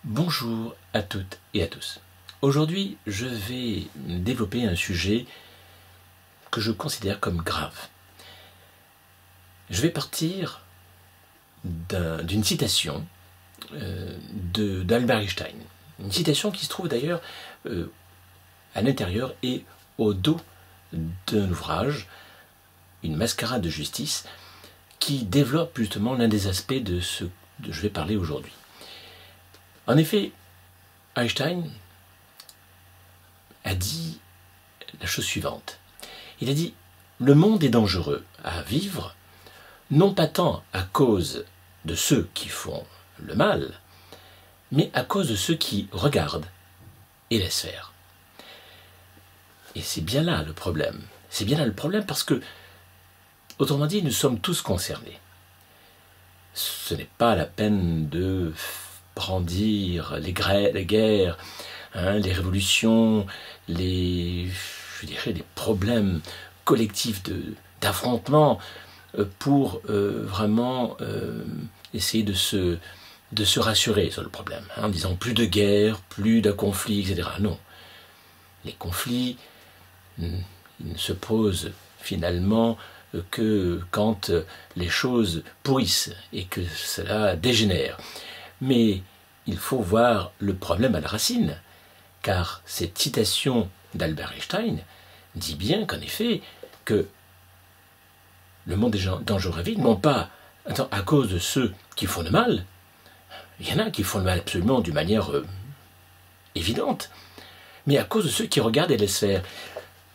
Bonjour à toutes et à tous. Aujourd'hui, je vais développer un sujet que je considère comme grave. Je vais partir d'une citation d'Albert Einstein. Une citation qui se trouve d'ailleurs à l'intérieur et au dos d'un ouvrage, Une mascarade de justice, qui développe justement l'un des aspects de ce dont je vais parler aujourd'hui. En effet, Einstein a dit la chose suivante. Il a dit « Le monde est dangereux à vivre, non pas tant à cause de ceux qui font le mal, mais à cause de ceux qui regardent et laissent faire. » Et c'est bien là le problème. C'est bien là le problème parce que, autrement dit, nous sommes tous concernés. Ce n'est pas la peine de brandir les guerres, les révolutions, les problèmes collectifs d'affrontement pour vraiment essayer de se rassurer sur le problème, en disant plus de guerre, plus de conflits, etc. Non. Les conflits ne se posent finalement que quand les choses pourrissent et que cela dégénère. Mais il faut voir le problème à la racine, car cette citation d'Albert Einstein dit bien qu'en effet, que le monde est dangereux à vivre, non pas à cause de ceux qui font le mal. Il y en a qui font le mal absolument d'une manière évidente, mais à cause de ceux qui regardent et laissent faire.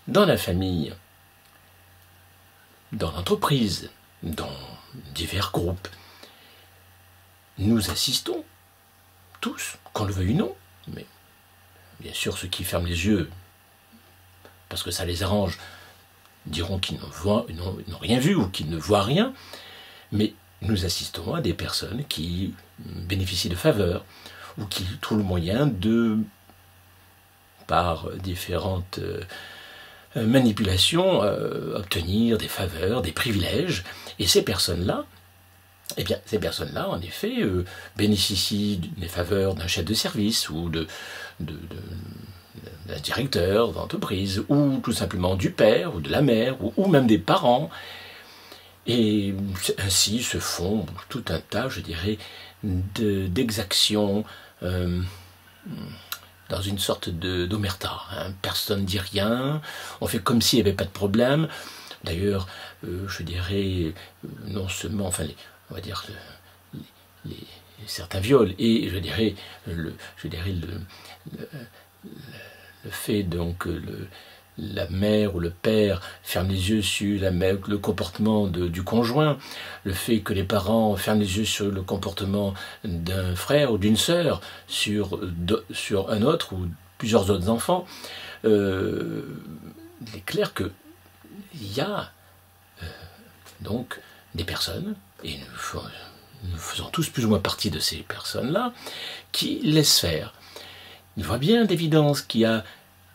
Dans la famille, dans l'entreprise, dans divers groupes, nous assistons tous, qu'on le veuille ou non, mais bien sûr ceux qui ferment les yeux parce que ça les arrange diront qu'ils n'ont rien vu ou qu'ils ne voient rien, mais nous assistons à des personnes qui bénéficient de faveurs ou qui trouvent le moyen de, par différentes manipulations, obtenir des faveurs, des privilèges, et ces personnes-là, en effet, bénéficient des faveurs d'un chef de service ou d'un directeur d'entreprise, ou tout simplement du père ou de la mère, ou même des parents. Et ainsi se font tout un tas, je dirais, d'exactions dans une sorte d'omerta. Personne ne dit rien, on fait comme s'il n'y avait pas de problème. D'ailleurs, je dirais, non seulement, on va dire certains viols, et je dirais le fait donc que la mère ou le père ferme les yeux sur le comportement du conjoint, le fait que les parents ferment les yeux sur le comportement d'un frère ou d'une sœur, sur un autre ou plusieurs autres enfants, il est clair qu'il y a donc des personnes, et nous faisons tous plus ou moins partie de ces personnes-là, qui laissent faire. Il voit bien d'évidence qu'il y a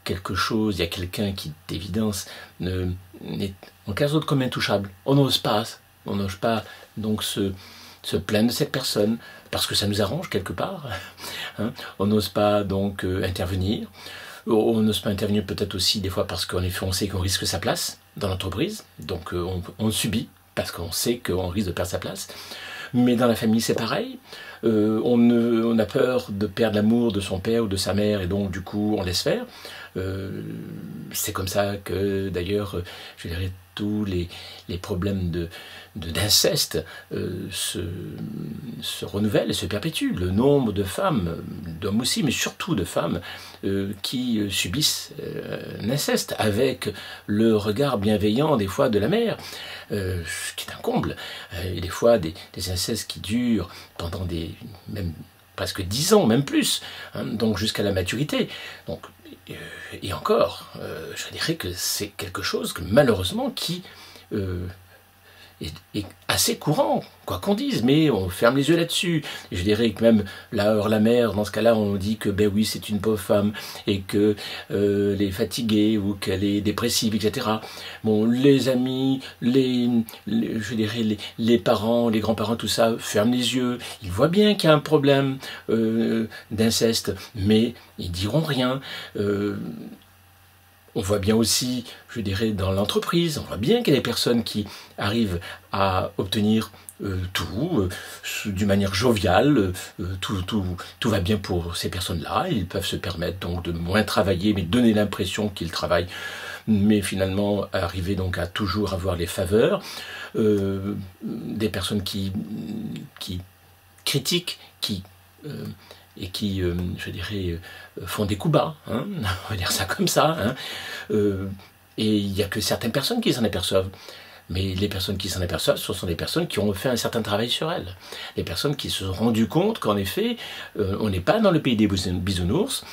quelque chose, il y a quelqu'un qui d'évidence n'est en cas d'autre comme intouchable. On n'ose pas donc se plaindre de cette personne, parce que ça nous arrange quelque part. On n'ose pas donc intervenir. On n'ose pas intervenir peut-être aussi des fois parce qu'en effet on sait qu'on risque sa place dans l'entreprise, donc on subit parce qu'on sait qu'on risque de perdre sa place. Mais dans la famille c'est pareil, on a peur de perdre l'amour de son père ou de sa mère et donc du coup on laisse faire. C'est comme ça que d'ailleurs je dirais tous les problèmes d'inceste se renouvellent et se perpétuent. Le nombre de femmes, d'hommes aussi, mais surtout de femmes qui subissent l'inceste avec le regard bienveillant des fois de la mère, ce qui est un comble. Et des fois des incestes qui durent pendant même presque 10 ans, même plus, donc jusqu'à la maturité. Donc, et encore, je dirais que c'est quelque chose que malheureusement qui est assez courant, quoi qu'on dise, mais on ferme les yeux là-dessus. Et je dirais que même la mère, dans ce cas-là, on dit que ben oui, c'est une pauvre femme et que elle est fatiguée ou qu'elle est dépressive, etc. Bon, les amis, je dirais les parents, les grands-parents, tout ça, ferment les yeux. Ils voient bien qu'il y a un problème d'inceste, mais ils diront rien. On voit bien aussi, je dirais, dans l'entreprise, on voit bien qu'il y a des personnes qui arrivent à obtenir tout d'une manière joviale, tout va bien pour ces personnes-là, ils peuvent se permettre donc de moins travailler, mais donner l'impression qu'ils travaillent, mais finalement arriver donc à toujours avoir les faveurs, des personnes qui critiquent, et qui, je dirais, font des coups bas, hein, on va dire ça comme ça, hein, et il n'y a que certaines personnes qui s'en aperçoivent. Mais les personnes qui s'en aperçoivent, ce sont des personnes qui ont fait un certain travail sur elles. Les personnes qui se sont rendues compte qu'en effet, on n'est pas dans le pays des bisounours,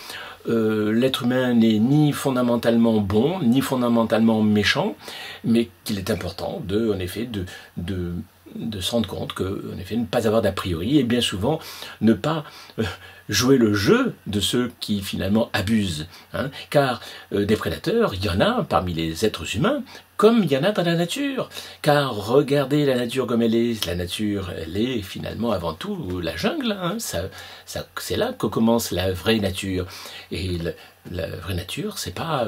l'être humain n'est ni fondamentalement bon, ni fondamentalement méchant, mais qu'il est important en effet, de se rendre compte que, en effet, ne pas avoir d'a priori et bien souvent ne pas jouer le jeu de ceux qui finalement abusent. Hein, car des prédateurs, il y en a parmi les êtres humains, comme il y en a dans la nature. Car regardez la nature comme elle est. La nature, elle est finalement avant tout la jungle. Hein, c'est là que commence la vraie nature. Et la vraie nature, c'est pas,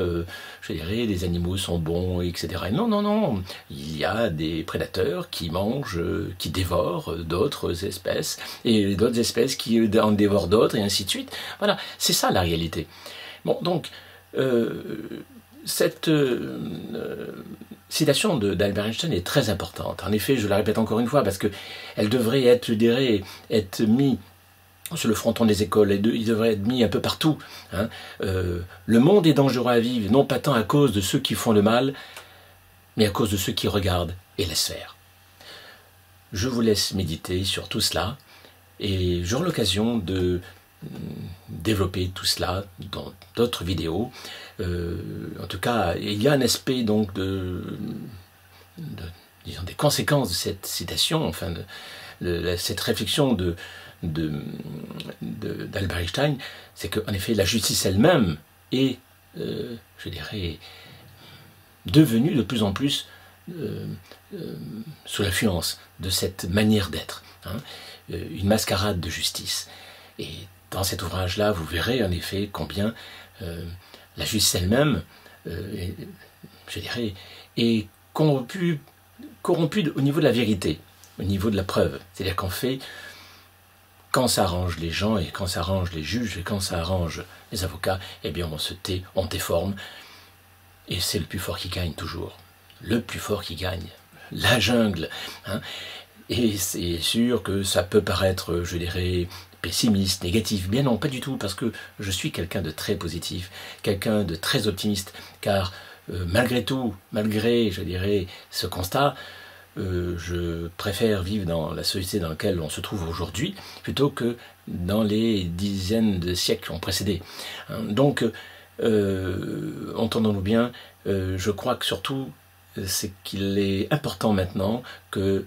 je dirais, les animaux sont bons, etc. Non, non, non. Il y a des prédateurs qui mangent, qui dévorent d'autres espèces, et d'autres espèces qui en dévorent d'autres, et ainsi de suite. Voilà, c'est ça la réalité. Bon, donc, cette citation d'Albert Einstein est très importante. En effet, je la répète encore une fois, parce qu'elle devrait être, je dirais, être mise sur le fronton des écoles, il devrait être mis un peu partout. Hein. Le monde est dangereux à vivre, non pas tant à cause de ceux qui font le mal, mais à cause de ceux qui regardent et laissent faire. Je vous laisse méditer sur tout cela, et j'aurai l'occasion de développer tout cela dans d'autres vidéos. En tout cas, il y a un aspect donc disons, des conséquences de cette citation, enfin cette réflexion d'Albert Einstein, c'est qu'en effet la justice elle-même est, je dirais, devenue de plus en plus sous l'influence de cette manière d'être, hein, une mascarade de justice. Et dans cet ouvrage-là, vous verrez en effet combien la justice elle-même, je dirais, est corrompue au niveau de la vérité, au niveau de la preuve. C'est-à-dire qu'en fait, quand ça arrange les gens et quand ça arrange les juges et quand ça arrange les avocats, eh bien on se tait, on déforme, et c'est le plus fort qui gagne toujours. Le plus fort qui gagne. La jungle. Hein. Et c'est sûr que ça peut paraître, je dirais, pessimiste, négatif. Bien non, pas du tout, parce que je suis quelqu'un de très positif, quelqu'un de très optimiste, car malgré tout, malgré, je dirais, ce constat, je préfère vivre dans la société dans laquelle on se trouve aujourd'hui, plutôt que dans les dizaines de siècles qui ont précédé. Donc, entendons-nous bien, je crois que surtout, c'est qu'il est important maintenant que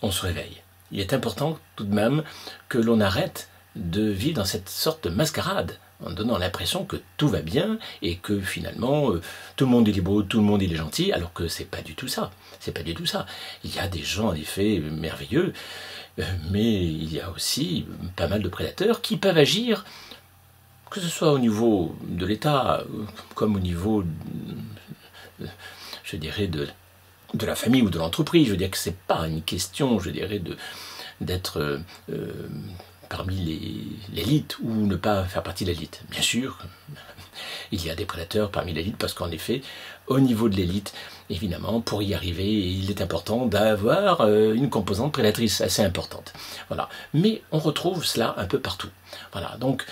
on se réveille. Il est important tout de même que l'on arrête de vivre dans cette sorte de mascarade, en donnant l'impression que tout va bien et que finalement tout le monde est beau, tout le monde est gentil, alors que c'est pas du tout ça. C'est pas du tout ça. Il y a des gens en effet merveilleux, mais il y a aussi pas mal de prédateurs qui peuvent agir, que ce soit au niveau de l'État, comme au niveau, je dirais, de la famille ou de l'entreprise. Je veux dire que c'est pas une question, je dirais, d'être parmi l'élite ou ne pas faire partie de l'élite. Bien sûr, il y a des prédateurs parmi l'élite parce qu'en effet, au niveau de l'élite, évidemment, pour y arriver, il est important d'avoir une composante prédatrice assez importante. Voilà. Mais on retrouve cela un peu partout. Voilà. Donc,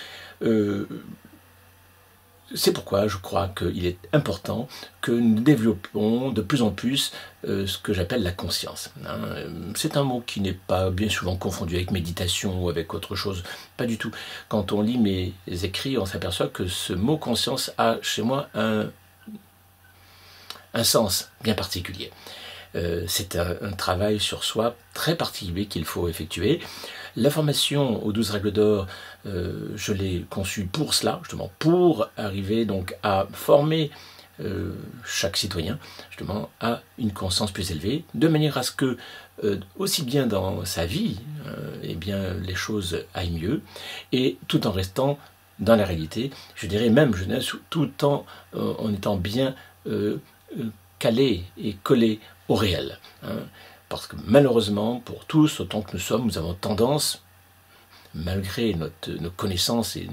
c'est pourquoi je crois qu'il est important que nous développons de plus en plus ce que j'appelle la conscience. C'est un mot qui n'est pas bien souvent confondu avec méditation ou avec autre chose, pas du tout. Quand on lit mes écrits, on s'aperçoit que ce mot conscience a chez moi un sens bien particulier. C'est un travail sur soi très particulier qu'il faut effectuer. La formation aux 12 règles d'or, je l'ai conçue pour cela, justement, pour arriver donc à former chaque citoyen, justement, à une conscience plus élevée, de manière à ce que, aussi bien dans sa vie, eh bien, les choses aillent mieux, et tout en restant dans la réalité, je dirais même, tout en étant bien calé et collé au réel. Hein. Parce que malheureusement, pour tous, autant que nous sommes, nous avons tendance, malgré nos connaissances et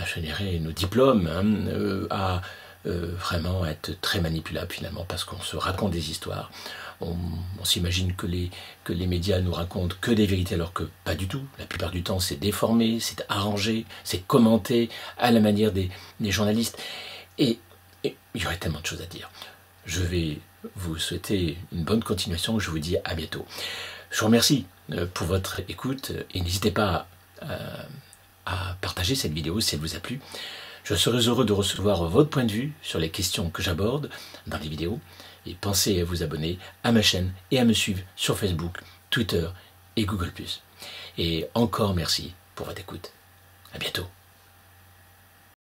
je dirais, nos diplômes, hein, à vraiment être très manipulables finalement, parce qu'on se raconte des histoires. On s'imagine que les médias nous racontent que des vérités, alors que pas du tout. La plupart du temps, c'est déformé, c'est arrangé, c'est commenté à la manière des journalistes. Et il y aurait tellement de choses à dire. Je vais vous souhaiter une bonne continuation. Je vous dis à bientôt. Je vous remercie pour votre écoute et n'hésitez pas à partager cette vidéo si elle vous a plu. Je serai heureux de recevoir votre point de vue sur les questions que j'aborde dans les vidéos. Et pensez à vous abonner à ma chaîne et à me suivre sur Facebook, Twitter et Google+. Et encore merci pour votre écoute. À bientôt.